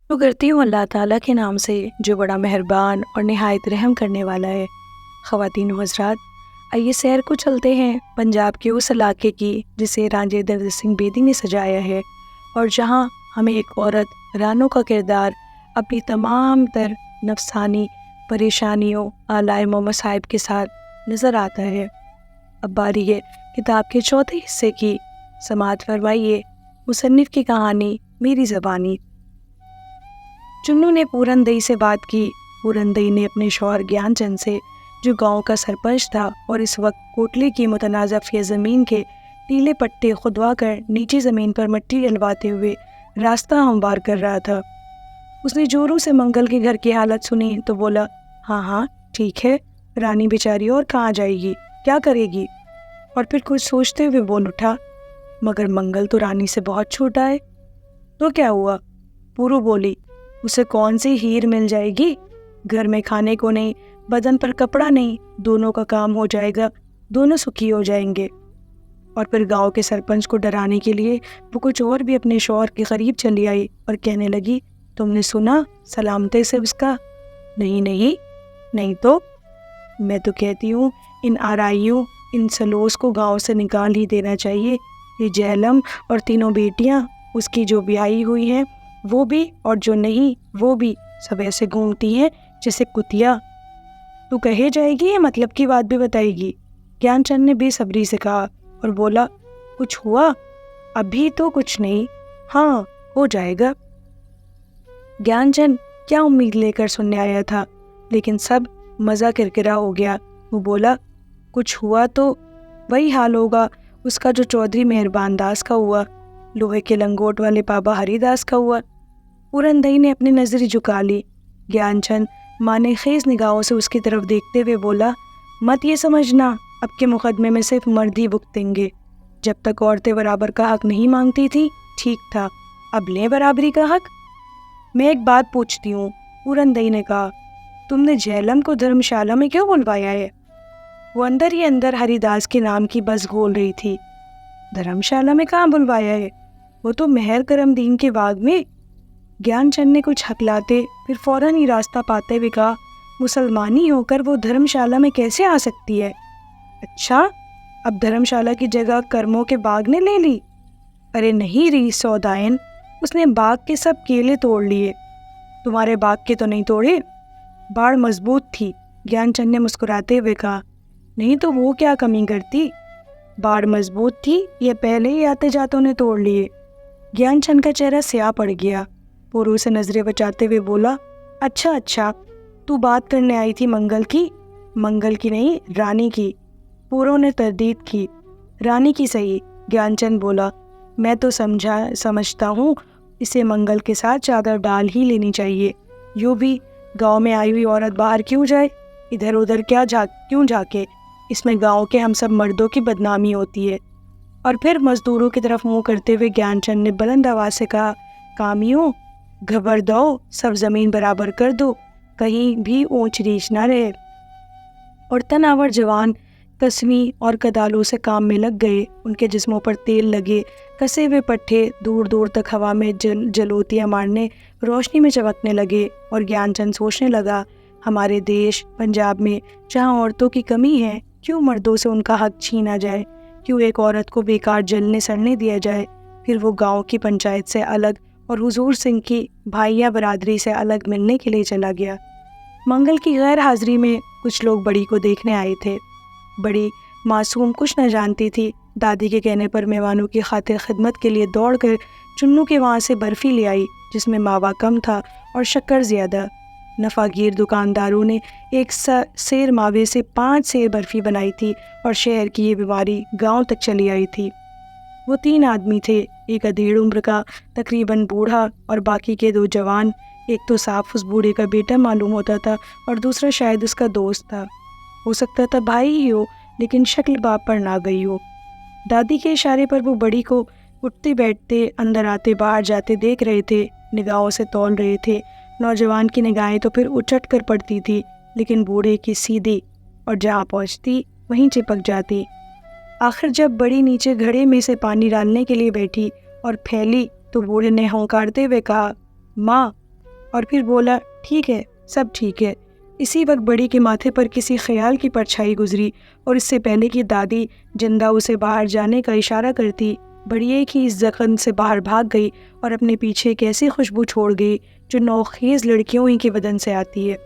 तो करती हूँ अल्लाह ताला के नाम से जो बड़ा मेहरबान और निहायत रहम करने वाला है। ख़वातीन व हज़रात, आइए सैर को चलते हैं पंजाब के उस इलाके की जिसे रांझे दर्द सिंह बेदी ने सजाया है और जहाँ हमें एक औरत रानो का किरदार अपनी तमाम तर नफसानी परेशानियों आलाइम व मसाइब के साथ नज़र आता है। अब बारी है किताब के चौथे हिस्से की। समाअत फरमाइए मुसन्निफ़ की कहानी मेरी ज़बानी। चुन्नू ने पूरनदई से बात की। पूरनदई ने अपने शौहर ज्ञानचंद से, जो गांव का सरपंच था और इस वक्त कोटले की मुतनाज़ा फ़ी ज़मीन के टीले पट्टे खुदवा कर नीचे ज़मीन पर मिट्टी डलवाते हुए रास्ता हमवार कर रहा था। उसने जोरों से मंगल के घर की हालत सुनी तो बोला, हाँ हाँ ठीक है, रानी बेचारी और कहाँ जाएगी, क्या करेगी। और फिर कुछ सोचते हुए बोल उठा, मगर मंगल तो रानी से बहुत छोटा है। तो क्या हुआ? पूरू बोली, उसे कौन सी हीर मिल जाएगी, घर में खाने को नहीं, बदन पर कपड़ा नहीं, दोनों का काम हो जाएगा, दोनों सुखी हो जाएंगे। और फिर गांव के सरपंच को डराने के लिए वो कुछ और भी अपने शौहर के करीब चली आई और कहने लगी, तुमने सुना सलामते से उसका? नहीं नहीं, नहीं तो मैं तो कहती हूँ इन आराइयों, इन सलोस को गांव से निकाल ही देना चाहिए। ये जहलम और तीनों बेटियाँ उसकी जो ब्याही हुई हैं वो भी और जो नहीं वो भी सब ऐसे घूमती हैं जैसे कुतिया। तू कहे जाएगी या मतलब की बात भी बताएगी? ज्ञानचंद ने बेसब्री से कहा और बोला, कुछ हुआ? अभी तो कुछ नहीं, हाँ हो जाएगा। ज्ञानचंद क्या उम्मीद लेकर सुनने आया था, लेकिन सब मज़ा किरकिरा हो गया। वो बोला, कुछ हुआ तो वही हाल होगा उसका जो चौधरी मेहरबान दास का हुआ, लोहे के लंगोट वाले बाबा हरिदास का हुआ। पूरनदई ने अपनी नज़रें झुका ली। ज्ञानचंद माने खेज निगाहों से उसकी तरफ देखते हुए बोला, मत ये समझना अब के मुकदमे में सिर्फ मर्द ही भुगतेंगे। जब तक औरतें बराबर का हक नहीं मांगती थी ठीक था, अब लें बराबरी का हक। मैं एक बात पूछती हूँ, पूरनदई ने कहा, तुमने झेलम को धर्मशाला में क्यों बुलवाया है? वो अंदर ही अंदर हरिदास के नाम की बस घोल रही थी। धर्मशाला में कहाँ बुलवाया है, वो तो मेहर करमदीन के बाग में। ज्ञानचंद ने कुछ हकलाते फिर फौरन ही रास्ता पाते हुए कहा, मुसलमानी होकर वो धर्मशाला में कैसे आ सकती है? अच्छा, अब धर्मशाला की जगह कर्मों के बाग ने ले ली? अरे नहीं री सौदायन, उसने बाग के सब केले तोड़ लिए, तुम्हारे बाग के तो नहीं तोड़े। बाड़ मजबूत थी, ज्ञानचंद ने मुस्कुराते हुए कहा। नहीं तो वो क्या कमी करती, बाड़ मजबूत थी, ये पहले ही आते जातों ने तोड़ लिए। ज्ञानचंद का चेहरा स्याह पड़ गया। पूरू से नजरें बचाते हुए बोला, अच्छा अच्छा, तू बात करने आई थी मंगल की? मंगल की नहीं, रानी की। पूरू ने तरदीद की। रानी की सही, ज्ञानचंद बोला। मैं तो समझता हूँ इसे मंगल के साथ चादर डाल ही लेनी चाहिए। यूँ भी गांव में आई हुई औरत बाहर क्यों जाए, इधर उधर क्यों झाके, इसमें गांव के हम सब मर्दों की बदनामी होती है। और फिर मजदूरों की तरफ मुंह करते हुए ज्ञानचंद ने बुलंद आवाज से कहा, कामियों घबर दो, सब जमीन बराबर कर दो, कहीं भी ऊंच नीच ना रहे। और तनावर जवान कसवी और कदालों से काम में लग गए। उनके जिस्मों पर तेल लगे कसे हुए पट्टे दूर दूर तक हवा में जलोतियाँ मारने, रोशनी में चमकने लगे। और ज्ञानचंद सोचने लगा, हमारे देश पंजाब में जहाँ औरतों की कमी है, क्यों मर्दों से उनका हक छीना जाए, क्यों एक औरत को बेकार जलने सड़ने दिया जाए। फिर वो गांव की पंचायत से अलग और हुजूर सिंह की भाइया बरादरी से अलग मिलने के लिए चला गया। मंगल की गैर हाजिरी में कुछ लोग बड़ी को देखने आए थे। बड़ी मासूम कुछ न जानती थी। दादी के कहने पर मेहमानों की खातिर खिदमत के लिए दौड़कर चुन्नू के वहाँ से बर्फ़ी ले आई, जिसमें मावा कम था और शक्कर ज़्यादा। नफ़ागीर दुकानदारों ने एक सेर मावे से 5 सेर बर्फ़ी बनाई थी और शहर की ये बीमारी गांव तक चली आई थी। वो 3 आदमी थे, एक अधेड़ उम्र का तकरीबन बूढ़ा और बाकी के 2 जवान। एक तो साफ उस बूढ़े का बेटा मालूम होता था और दूसरा शायद उसका दोस्त था। हो सकता था भाई ही हो, लेकिन शक्ल बाप पर ना गई हो। दादी के इशारे पर वो बड़ी को उठते बैठते, अंदर आते बाहर जाते देख रहे थे, निगाहों से तौल रहे थे। नौजवान की निगाहें तो फिर उचट कर पड़ती थी, लेकिन बूढ़े की सीधी, और जहाँ पहुँचती वहीं चिपक जाती। आखिर जब बड़ी नीचे घड़े में से पानी डालने के लिए बैठी और फैली तो बूढ़े ने हुंकारते हुए कहा, माँ और फिर बोला, ठीक है, सब ठीक है। इसी वक्त बड़ी के माथे पर किसी ख्याल की परछाई गुजरी और इससे पहले कि दादी जिंदा उसे बाहर जाने का इशारा करती, बड़ी एक ही इस जख्म से बाहर भाग गई और अपने पीछे एक ऐसी खुशबू छोड़ गई जो नौखेज़ लड़कियों ही के बदन से आती है।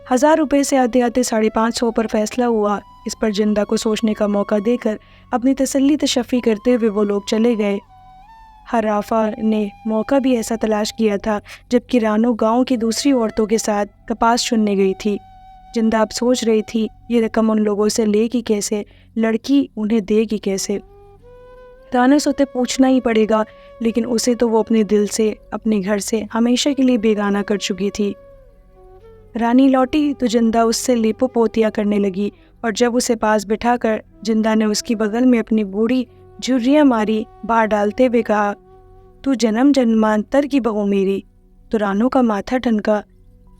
1000 रुपये से आते आते 550 पर फैसला हुआ। इस पर जिंदा को सोचने का मौका देकर अपनी तसल्ली तशफ़ी करते हुए वो लोग चले गए। हराफा ने मौका भी ऐसा तलाश किया था जबकि रानो गांव की दूसरी औरतों के साथ कपास चुनने गई थी। जिंदा अब सोच रही थी ये रकम उन लोगों से लेगी कैसे, लड़की उन्हें देगी कैसे। रानो से उसे पूछना ही पड़ेगा, लेकिन उसे तो वो अपने दिल से, अपने घर से हमेशा के लिए बेगाना कर चुकी थी। रानी लौटी तो जिंदा उससे लेपो पोतिया करने लगी और जब उसे पास बिठाकर जिंदा ने उसकी बगल में अपनी बूढ़ी झुर्रियाँ मारी, बाहर डालते हुए कहा, तू जन्म जन्मांतर की बहू मेरी। तो रानो का माथा ठनका।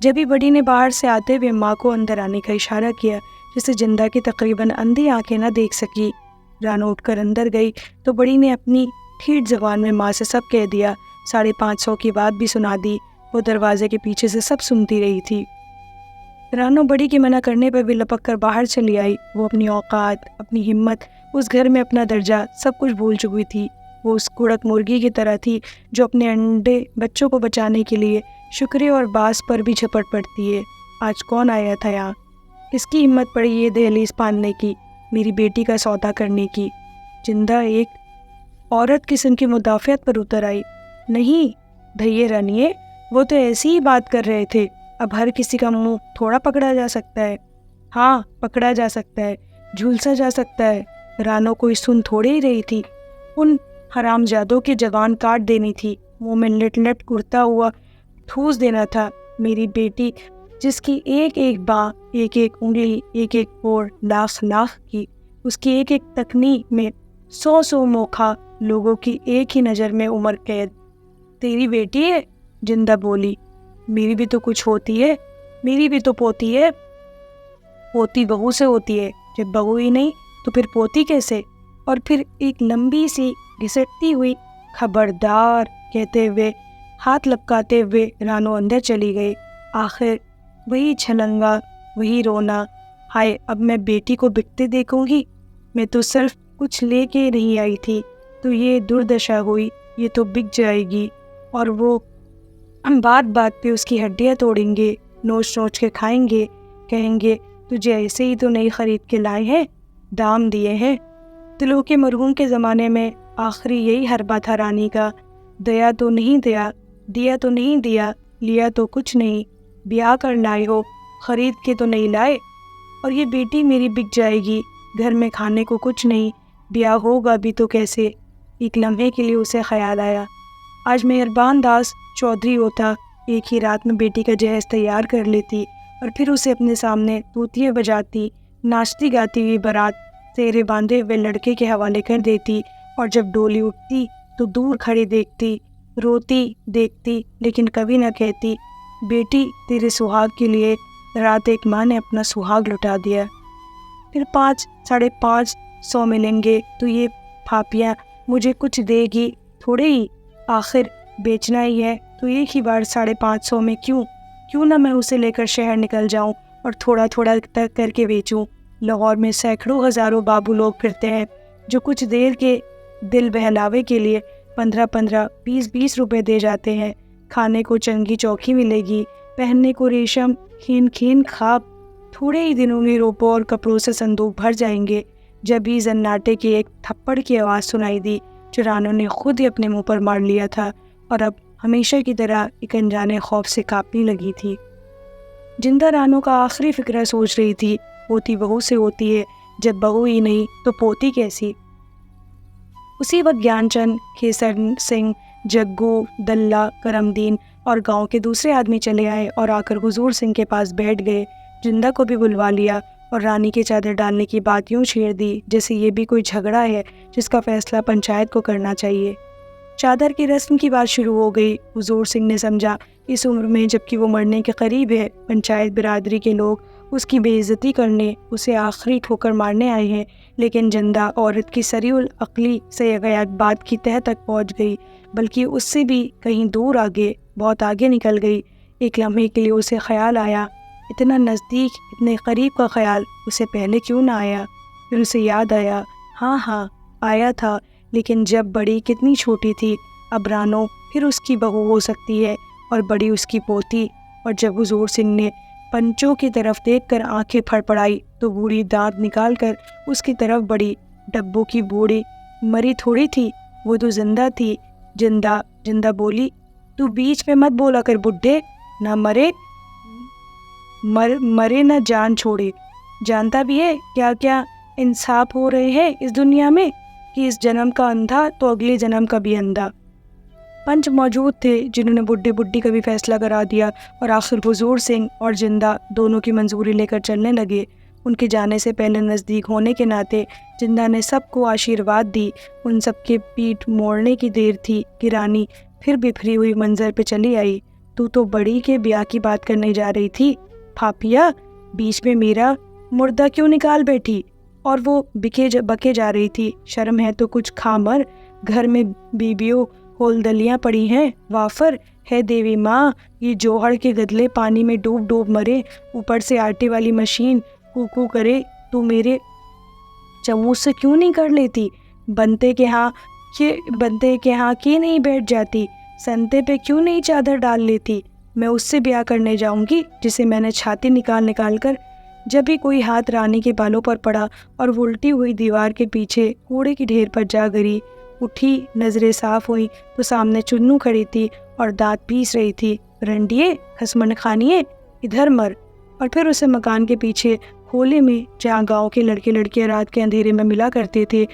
जब ही बड़ी ने बाहर से आते हुए माँ को अंदर आने का इशारा किया, जिसे जिंदा की तकरीबन अंधी आंखें न देख सकी। रानो उठकर अंदर गई तो बड़ी ने अपनी ठीठ जबान में माँ से सब कह दिया। 550 की बात भी सुना दी। वो दरवाजे के पीछे से सब सुनती रही थी। रानो बड़ी के मना करने पर भी लपक कर बाहर चली आई। वो अपनी औकात, अपनी हिम्मत, उस घर में अपना दर्जा सब कुछ भूल चुकी थी। वो उस कुड़क मुर्गी की तरह थी जो अपने अंडे बच्चों को बचाने के लिए शुक्रे और बास पर भी झपट पड़ती है। आज कौन आया था यहाँ? किसकी हिम्मत पड़ी ये दहलीज फांदने की, मेरी बेटी का सौदा करने की? जिंदा एक औरत किस्म की मुदाफ़ियत पर उतर आई। नहीं भैया रानिए, वो तो ऐसी ही बात कर रहे थे। अब हर किसी का मुंह थोड़ा पकड़ा जा सकता है। हाँ, पकड़ा जा सकता है, झुलसा जा सकता है। रानो कोई सुन थोड़े ही रही थी। उन हरामजादों की जबान काट देनी थी, मुंह में लट लट कुड़ता हुआ ठूस देना था। मेरी बेटी जिसकी एक एक बाँ, एक एक उंगली, एक एक पोर लाख लाख की, उसकी एक एक तकनी में 100 मौका, लोगों की एक ही नज़र में उम्र कैद। तेरी बेटी है? जिंदा बोली। मेरी भी तो कुछ होती है, मेरी भी तो पोती है। पोती बहू से होती है, जब बहू ही नहीं तो फिर पोती कैसे? और फिर एक लंबी सी घिसटती हुई खबरदार कहते हुए हाथ लपकाते हुए रानो अंदर चली गई। आखिर वही छलंगा, वही रोना। हाय, अब मैं बेटी को बिकते देखूंगी। मैं तो सिर्फ कुछ लेके नहीं आई थी, तो ये दुर्दशा हुई, ये तो बिक जाएगी। और वो बात बात पे उसकी हड्डियाँ तोड़ेंगे, नोच नोच के खाएंगे, कहेंगे तुझे ऐसे ही तो नहीं खरीद के लाए हैं, दाम दिए हैं। तिलों के मरहूम के ज़माने में आखिरी यही हरबा था रानी का। दया तो नहीं दिया, दिया तो नहीं दिया, लिया तो कुछ नहीं। ब्याह कर लाए हो, खरीद के तो नहीं लाए। और ये बेटी मेरी बिक जाएगी, घर में खाने को कुछ नहीं, ब्याह होगा भी तो कैसे? एक लम्हे के लिए उसे ख्याल आया, आज मेहरबान दास चौधरी होता, एक ही रात में बेटी का जहेज तैयार कर लेती और फिर उसे अपने सामने तूतिये बजाती, नाचती गाती हुई बारात सेरे बांधे हुए लड़के के हवाले कर देती। और जब डोली उठती तो दूर खड़ी देखती, रोती देखती, लेकिन कभी न कहती, बेटी तेरे सुहाग के लिए रात एक माँ ने अपना सुहाग लुटा दिया। फिर 500-550 मिलेंगे तो ये फापियाँ मुझे कुछ देगी थोड़े ही, आखिर बेचना ही है तो एक ही बार 550 में क्यों ना मैं उसे लेकर शहर निकल जाऊं और थोड़ा थोड़ा तक करके बेचूं। लाहौर में सैकड़ों हज़ारों बाबू लोग फिरते हैं जो कुछ देर के दिल बहलावे के लिए 15-15, 20-20 रुपए दे जाते हैं। खाने को चंगी चौकी मिलेगी, पहनने को रेशम खीन खीन खाब, थोड़े ही दिनों में रोपों और कपड़ों से संदूक भर जाएंगे। जब ही जन्नाटे की एक थप्पड़ की आवाज़ सुनाई दी जो रानो ने खुद ही अपने मुंह पर मार लिया था और अब हमेशा की तरह एक अनजाने खौफ से कांपने लगी थी। जिंदा रानो का आखिरी फिक्रा सोच रही थी, पोती बहू से होती है, जब बहू ही नहीं तो पोती कैसी? उसी वक्त ज्ञानचंद, खेसर सिंह, जग्गू, दल्ला, करमदीन और गांव के दूसरे आदमी चले आए और आकर हुजूर सिंह के पास बैठ गए। जिंदा को भी बुलवा लिया और रानी की चादर डालने की बात यूं छेड़ दी जैसे ये भी कोई झगड़ा है जिसका फैसला पंचायत को करना चाहिए। चादर की रस्म की बात शुरू हो गई। हुजूर सिंह ने समझा इस उम्र में जबकि वो मरने के करीब है, पंचायत बिरादरी के लोग उसकी बेइज्जती करने, उसे आखिरी ठोकर मारने आए हैं। लेकिन जिंदा औरत की सरीउल अक्ली से गैर बात की तह तक पहुंच गई, बल्कि उससे भी कहीं दूर आगे बहुत आगे निकल गई। एक लम्हे के लिए उसे ख्याल आया, इतना नज़दीक, इतने करीब का ख्याल उसे पहले क्यों ना आया। फिर उसे याद आया, हाँ आया था, लेकिन जब बड़ी कितनी छोटी थी। अब रानो फिर उसकी बहू हो सकती है और बड़ी उसकी पोती। और जब हुजूर सिंह ने पंचों की तरफ देखकर आंखें फड़फड़ाई तो बूढ़ी दांत निकाल कर उसकी तरफ बढ़ी। डब्बू की बूढ़ी मरी थोड़ी थी, वो तो जिंदा थी। जिंदा जिंदा बोली, तू बीच में मत बोला कर बुड्ढे, ना मरे ना जान छोड़े। जानता भी है क्या क्या इंसाफ हो रहे हैं इस दुनिया में, कि इस जन्म का अंधा तो अगले जन्म का भी अंधा। पंच मौजूद थे जिन्होंने बुड्ढी बुड्ढी का भी फैसला करा दिया और आखिर हुजूर सिंह और जिंदा दोनों की मंजूरी लेकर चलने लगे। उनके जाने से पहले नज़दीक होने के नाते जिंदा ने सबको आशीर्वाद दी। उन सबके पीठ मोड़ने की देर थी कि रानी फिर बिखरी हुई मंजर पे चली आई। तू तो बड़ी के ब्याह की बात करने जा रही थी, फापिया, बीच में मेरा मुर्दा क्यों निकाल बैठी। और वो बके जा रही थी, शर्म है तो कुछ खा मर, घर में बीबियों होल दलियाँ पड़ी हैं, वाफर है देवी माँ, ये जोहड़ के गदले पानी में डूब डूब मरे, ऊपर से आटे वाली मशीन कू करे। तू मेरे चम्मच से क्यों नहीं कर लेती, बनते के यहाँ क्यों नहीं बैठ जाती, संते पे क्यों नहीं चादर डाल लेती। मैं उससे ब्याह करने जाऊंगी जिसे मैंने छाती निकाल कर। जब भी कोई हाथ रानी के बालों पर पड़ा और वो उल्टी हुई दीवार के पीछे कूड़े की ढेर पर जा गिरी, उठी, नजरें साफ हुई तो सामने चुन्नू खड़ी थी और दांत पीस रही थी। रंडिये, खसमन खानिए, इधर मर। और फिर उसे मकान के पीछे होले में, जहाँ गांव के लड़के लड़कियां रात के अंधेरे में मिला करते थे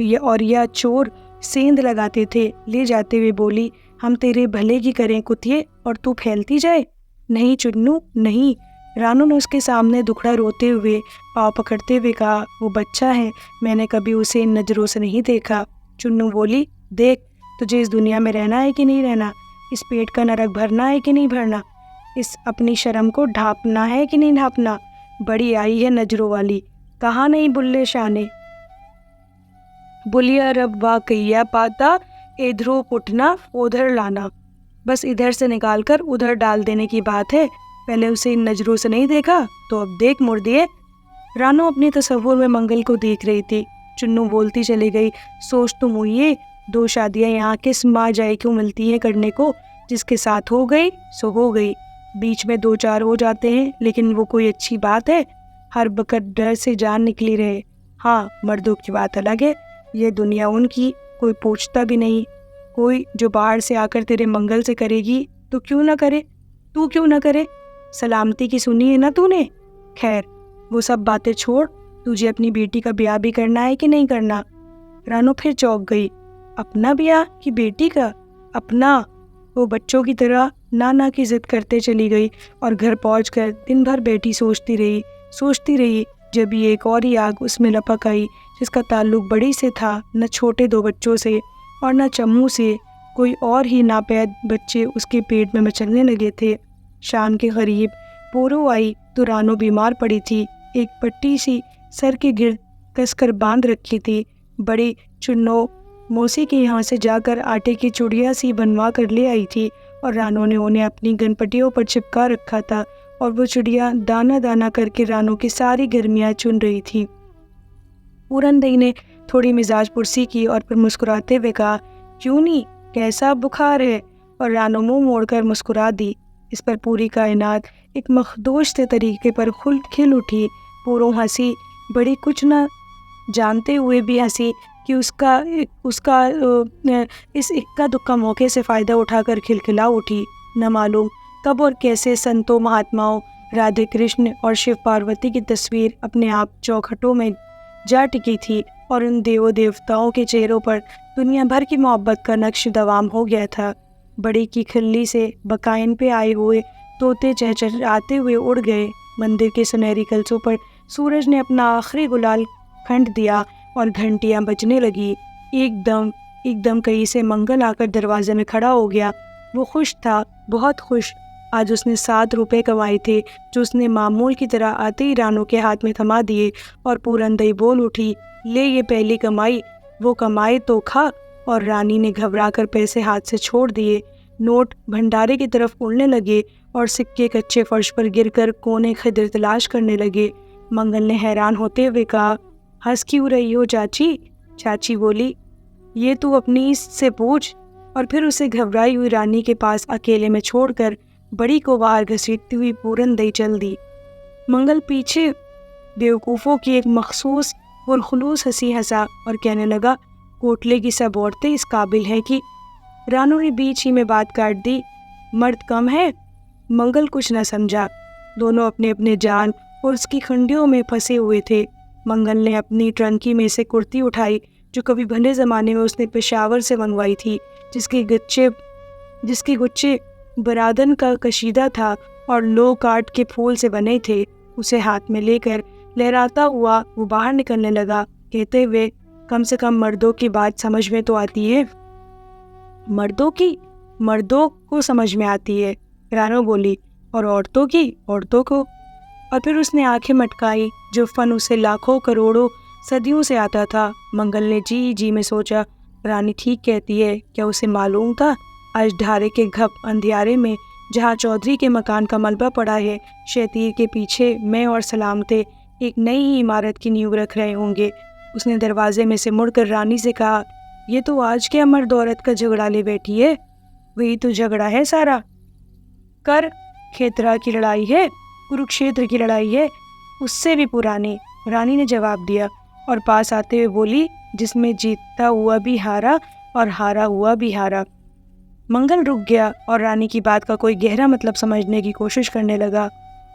या चोर सेंध लगाते थे, ले जाते हुए बोली, हम तेरे भले की करें कुतिये और तू फैलती जाए। नहीं चुन्नू नहीं। रानू ने उसके सामने दुखड़ा रोते हुए पाँव पकड़ते हुए कहा, वो बच्चा है, मैंने कभी उसे इन नज़रों से नहीं देखा। चुन्नू बोली, देख, तुझे इस दुनिया में रहना है कि नहीं रहना, इस पेट का नरक भरना है कि नहीं भरना, इस अपनी शर्म को ढांपना है कि नहीं ढांपना। बड़ी आई है नजरों वाली, कहा नहीं बुल्ले शाह ने, बुलिया रब वाकैया पाता, इधरों उठना उधर लाना। बस इधर से निकाल कर उधर डाल देने की बात है। पहले उसे इन नजरों से नहीं देखा तो अब देख मुर्दिए। रानो अपने तसव्वुर में मंगल को देख रही थी। चुन्नू बोलती चली गई, सोच तुम हुई, 2 शादियां यहाँ किस माँ जाए क्यों मिलती हैं करने को, जिसके साथ हो गई सो हो गई, बीच में 2-4 हो जाते हैं, लेकिन वो कोई अच्छी बात है। हर वक्त डर से जान निकली रहे। हाँ, मर्दों की बात अलग है, ये दुनिया उनकी, कोई पूछता भी नहीं। कोई जो बाहर से आकर तेरे मंगल से करेगी तो क्यों ना करे, तू क्यों ना करे, सलामती की सुनी है ना तूने। खैर, वो सब बातें छोड़, तुझे अपनी बेटी का ब्याह भी करना है कि नहीं करना। रानो फिर चौंक गई, अपना ब्याह कि बेटी का? अपना। वो बच्चों की तरह नाना की जिद करते चली गई और घर पहुंचकर दिन भर बैठी सोचती रही। जब ये एक और ही आग उसमें लपक आई जिसका ताल्लुक बड़ी से था, न छोटे 2 बच्चों से और न चम्मू से। कोई और ही नापैद बच्चे उसके पेट में मचलने लगे थे। शाम के करीब पोरो आई तो रानो बीमार पड़ी थी। एक पट्टी सी सर के गिर्द कसकर बांध रखी थी। बड़ी चुन्नो मौसी के यहाँ से जाकर आटे की चूड़िया सी बनवा कर ले आई थी और रानो ने उन्हें अपनी गनपटियों पर चिपका रखा था और वो चिड़िया दाना दाना करके रानो की सारी गर्मियाँ चुन रही थी। पूरन दई ने थोड़ी मिजाज पुरसी की और फिर मुस्कुराते हुए कहा, क्यों नहीं, कैसा बुखार है? और रानो मुँह मोड़कर मुस्कुरा दी। इस पर पूरी कायनात एक मखदूश से तरीके पर खिल उठी। पूरों हंसी, बड़ी कुछ न जानते हुए भी हंसी कि उसका इस इक्का दुक्का मौके से फ़ायदा उठाकर खिलखिला उठी। न मालूम कब और कैसे संतों, महात्माओं, राधे कृष्ण और शिव पार्वती की तस्वीर अपने आप चौखटों में जा टिकी थी और उन देवों देवताओं के चेहरों पर दुनिया भर की मोहब्बत का नक्श दवाम हो गया था। बड़ी की खिल्ली से बकाइन पे आए हुए तोते चहचहाते हुए उड़ गए। मंदिर के सुनहरी कलसों पर सूरज ने अपना आखिरी गुलाल खंड दिया और घंटियां बजने लगी। एकदम कहीं से मंगल आकर दरवाजे में खड़ा हो गया। वो खुश था, बहुत खुश। आज उसने 7 रुपए कमाए थे जो उसने मामूल की तरह आते ही रानो के हाथ में थमा दिए और पूरनदई बोल उठी, ले ये पहली कमाई, वो कमाए तो खा। और रानी ने घबराकर पैसे हाथ से छोड़ दिए। नोट भंडारे की तरफ उड़ने लगे और सिक्के कच्चे फर्श पर गिरकर कोने खिदर तलाश करने लगे। मंगल ने हैरान होते हुए कहा, हंस क्यों रही हो चाची? चाची बोली, ये तू अपनी से पूछ। और फिर उसे घबराई हुई रानी के पास अकेले में छोड़कर बड़ी को बाहर घसीटती हुई पूरन दई चल दी। मंगल पीछे बेवकूफ़ों की एक मखसूस पुरखुलूस हंसी हंसा और कहने लगा, कोटले की सब औरतें इस काबिल हैं कि। रानू ने बीच ही में बात काट दी, मर्द कम है। मंगल कुछ न समझा। दोनों अपने अपने जान और उसकी खंडियों में फंसे हुए थे। मंगल ने अपनी ट्रंकी में से कुर्ती उठाई जो कभी भले ज़माने में उसने पेशावर से मंगवाई थी, जिसके गुच्छे बरादन का कशीदा था और लो काट के फूल से बने थे। उसे हाथ में लेकर लहराता हुआ वो बाहर निकलने लगा, कहते हुए, कम से कम मर्दों की बात समझ में तो आती है। मर्दों को समझ में आती है, रानो बोली, और औरतों को। और फिर उसने आंखें मटकाई। जो फन उसे लाखों करोड़ों सदियों से आता था। मंगल ने जी जी में सोचा, रानी ठीक कहती है। क्या उसे मालूम था आज ढारे के घप अंधियारे में जहाँ चौधरी के मकान का मलबा पड़ा है, शतीर के पीछे मैं और सलामते एक नई ही इमारत की नींव रख रहे होंगे। उसने दरवाजे में से मुड़कर रानी से कहा, ये तो आज के मर्द औरत का झगड़ा ले बैठी है। वही तो झगड़ा है सारा। कर खेतरा की लड़ाई है, कुरुक्षेत्र की लड़ाई है, उससे भी पुरानी, रानी ने जवाब दिया और पास आते हुए बोली, जिसमें जीतता हुआ भी हारा और हारा हुआ भी हारा। मंगल रुक गया और रानी की बात का कोई गहरा मतलब समझने की कोशिश करने लगा।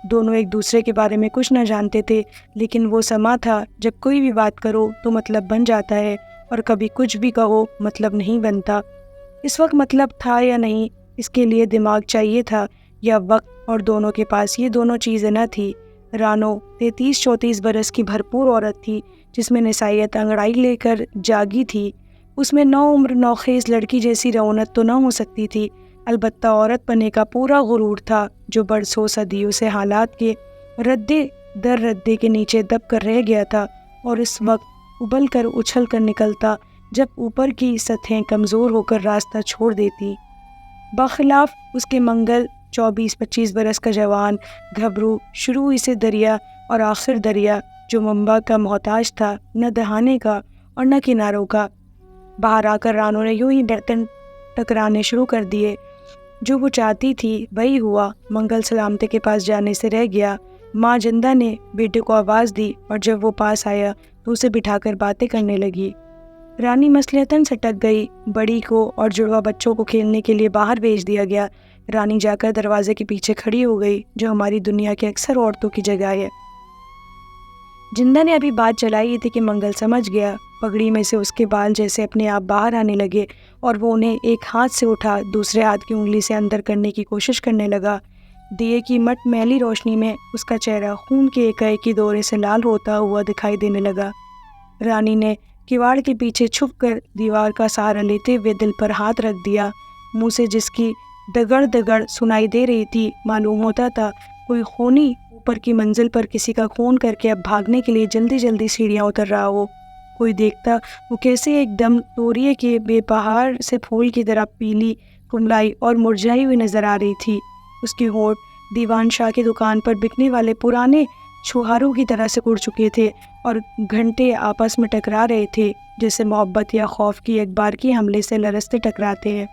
दोनों एक दूसरे के बारे में कुछ न जानते थे, लेकिन वो समा था जब कोई भी बात करो तो मतलब बन जाता है और कभी कुछ भी कहो मतलब नहीं बनता। इस वक्त मतलब था या नहीं, इसके लिए दिमाग चाहिए था या वक्त, और दोनों के पास ये दोनों चीज़ें न थी। रानो 33-34 बरस की भरपूर औरत थी जिसमें निसाइयत अंगड़ाई लेकर जागी थी। उसमें नौ उम्र नौखेज़ लड़की जैसी रौनक तो न हो सकती थी, अलबत्ता औरत पने का पूरा गुरूर था जो बरसों सदियों से हालात के रद्दे दर रद्दे के नीचे दब कर रह गया था और इस वक्त उबल कर उछल कर निकलता जब ऊपर की सतहें कमज़ोर होकर रास्ता छोड़ देती। बखिलाफ उसके मंगल 24-25 बरस का जवान घबरू शुरू ही से दरिया और आखिर दरिया जो मंबा का मोहताज था, न दहाने का और न किनारों का। बाहर आकर रानू ने यूं ही बर्तन टकराने शुरू कर दिए। जो वो चाहती थी वही हुआ। मंगल सलामते के पास जाने से रह गया। माँ जिंदा ने बेटे को आवाज़ दी और जब वो पास आया तो उसे बिठाकर बातें करने लगी। रानी मसलियतन सटक गई। बड़ी को और जुड़वा बच्चों को खेलने के लिए बाहर भेज दिया गया। रानी जाकर दरवाजे के पीछे खड़ी हो गई, जो हमारी दुनिया के अक्सर औरतों की जगह है। जिंदा ने अभी बात चलाई थी कि मंगल समझ गया। पगड़ी में से उसके बाल जैसे अपने आप बाहर आने लगे और वो उन्हें एक हाथ से उठा दूसरे हाथ की उंगली से अंदर करने की कोशिश करने लगा। दिए की मटमैली रोशनी में उसका चेहरा खून के एकाएकी दौरे से लाल होता हुआ दिखाई देने लगा। रानी ने किवाड़ के पीछे छुपकर दीवार का सहारा लेते हुए दिल पर हाथ रख दिया। मुंह से जिसकी दगड़ दगड़ सुनाई दे रही थी, मालूम होता था कोई खूनी ऊपर की मंजिल पर किसी का खून करके अब भागने के लिए जल्दी जल्दी सीढ़ियाँ उतर रहा हो। कोई देखता वो कैसे एकदम तोरिए के बेपहार से फूल की तरह पीली, कुंडलाई और मुरझाई हुई नजर आ रही थी। उसके होंठ दीवान शाह की दुकान पर बिकने वाले पुराने छुहारों की तरह से उड़ चुके थे और घंटे आपस में टकरा रहे थे, जैसे मोहब्बत या खौफ की एक बार की हमले से लरसते टकराते हैं।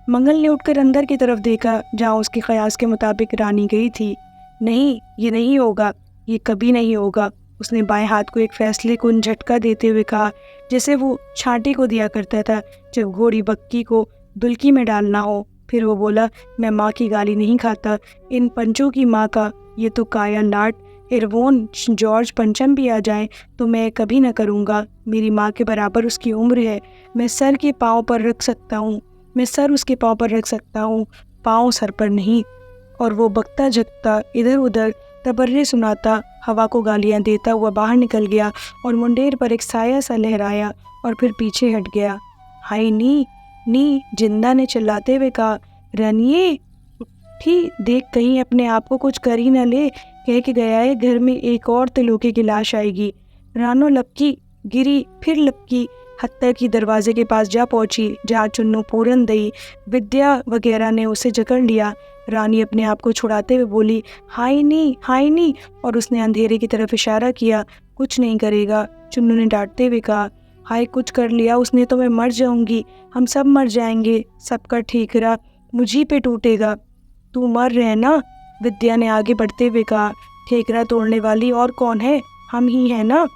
मंगल ने उठकर अंदर की तरफ देखा, जहाँ उसके ख्यास के मुताबिक रानी गई थी। नहीं, ये नहीं होगा, ये कभी नहीं होगा। उसने बाएं हाथ को एक फैसले को झटका देते हुए कहा, जैसे वो छांटे को दिया करता था जब घोड़ी बक्की को दुल्की में डालना हो। फिर वो बोला, मैं माँ की गाली नहीं खाता, इन पंचों की माँ का। ये तो काया लाट इरवोन जॉर्ज पंचम भी आ जाए तो मैं कभी न करूँगा। मेरी माँ के बराबर उसकी उम्र है। मैं सर के पाँव पर रख सकता हूँ, मैं सर उसके पाँव पर रख सकता हूँ, पाँव सर पर नहीं। और वो बकता झकता इधर उधर तबर्रे सुनाता हवा को गालियाँ देता हुआ बाहर निकल गया और मुंडेर पर एक साया सा लहराया और फिर पीछे हट गया। हाय नी नी, जिंदा ने चिल्लाते हुए कहा। रनिए उठी, देख कहीं अपने आप को कुछ कर ही न ले। कह के गया है घर में एक और तिलोके की लाश आएगी। रानो लपकी, गिरी, फिर लपकी, हत्या की दरवाजे के पास जा पहुंची, जहाँ चुन्नू पूरन दई विद्या वगैरह ने उसे जकड़ लिया। रानी अपने आप को छुड़ाते हुए बोली, हाय नी, और उसने अंधेरे की तरफ इशारा किया। कुछ नहीं करेगा, चुन्नू ने डांटते हुए कहा। हाय कुछ कर लिया उसने तो मैं मर जाऊंगी, हम सब मर जाएंगे, सबका ठीकरा मुझी पे टूटेगा। तू मर रहे ना, विद्या ने आगे बढ़ते हुए कहा। ठेकरा तोड़ने वाली और कौन है, हम ही है ना।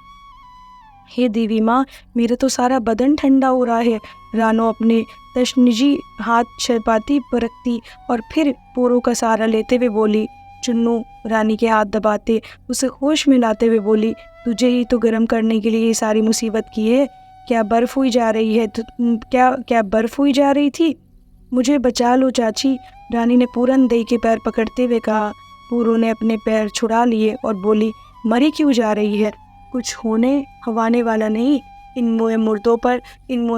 हे देवी माँ, मेरा तो सारा बदन ठंडा हो रहा है। रानो अपने तशनिजी हाथ छपाती परखती और फिर पोरों का सहारा लेते हुए बोली। चुन्नू रानी के हाथ दबाते उसे होश में लाते हुए बोली, तुझे ही तो गर्म करने के लिए ये सारी मुसीबत की है। क्या बर्फ हुई जा रही है, क्या बर्फ हुई जा रही थी। मुझे बचा लो चाची, रानी ने पूरन दई के पैर पकड़ते हुए कहा। पूरो ने अपने पैर छुड़ा लिए और बोली, मरी क्यों जा रही है, कुछ होने हवाने वाला नहीं। इन मोए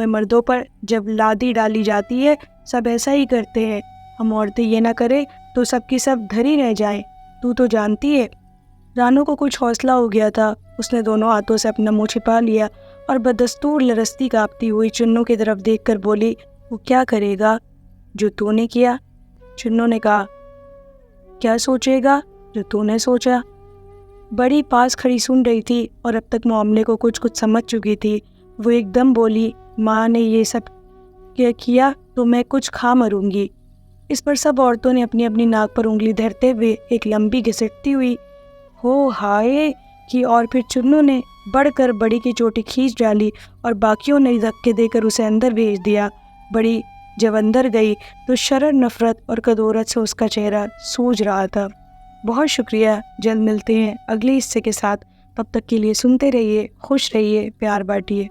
मर्दों पर जब लादी डाली जाती है सब ऐसा ही करते हैं। हम औरतें ये ना करें तो सबकी सब धरी रह जाए, तू तो जानती है। रानू को कुछ हौसला हो गया था, उसने दोनों हाथों से अपना मुंह छिपा लिया और बदस्तूर लरसती कांपती हुई चुन्नू की तरफ देखकर बोली, वो क्या करेगा जो तूने किया। चुन्नू ने कहा, क्या सोचेगा जो तूने सोचा। बड़ी पास खड़ी सुन रही थी और अब तक मामले को कुछ समझ चुकी थी। वो एकदम बोली, माँ ने ये सब क्या किया तो मैं कुछ खा मरूंगी। इस पर सब औरतों ने अपनी अपनी नाक पर उंगली धरते हुए एक लंबी घिसटती हुई हो हाय की, और फिर चुन्नू ने बढ़कर बड़ी की चोटी खींच डाली और बाकियों ने धक्के देकर उसे अंदर भेज दिया। बड़ी जब अंदर गई तो शर्म, नफरत और कदोरत से उसका चेहरा सूज रहा था। बहुत शुक्रिया, जल्द मिलते हैं अगले हिस्से के साथ। तब तक के लिए सुनते रहिए, खुश रहिए, प्यार बांटिए।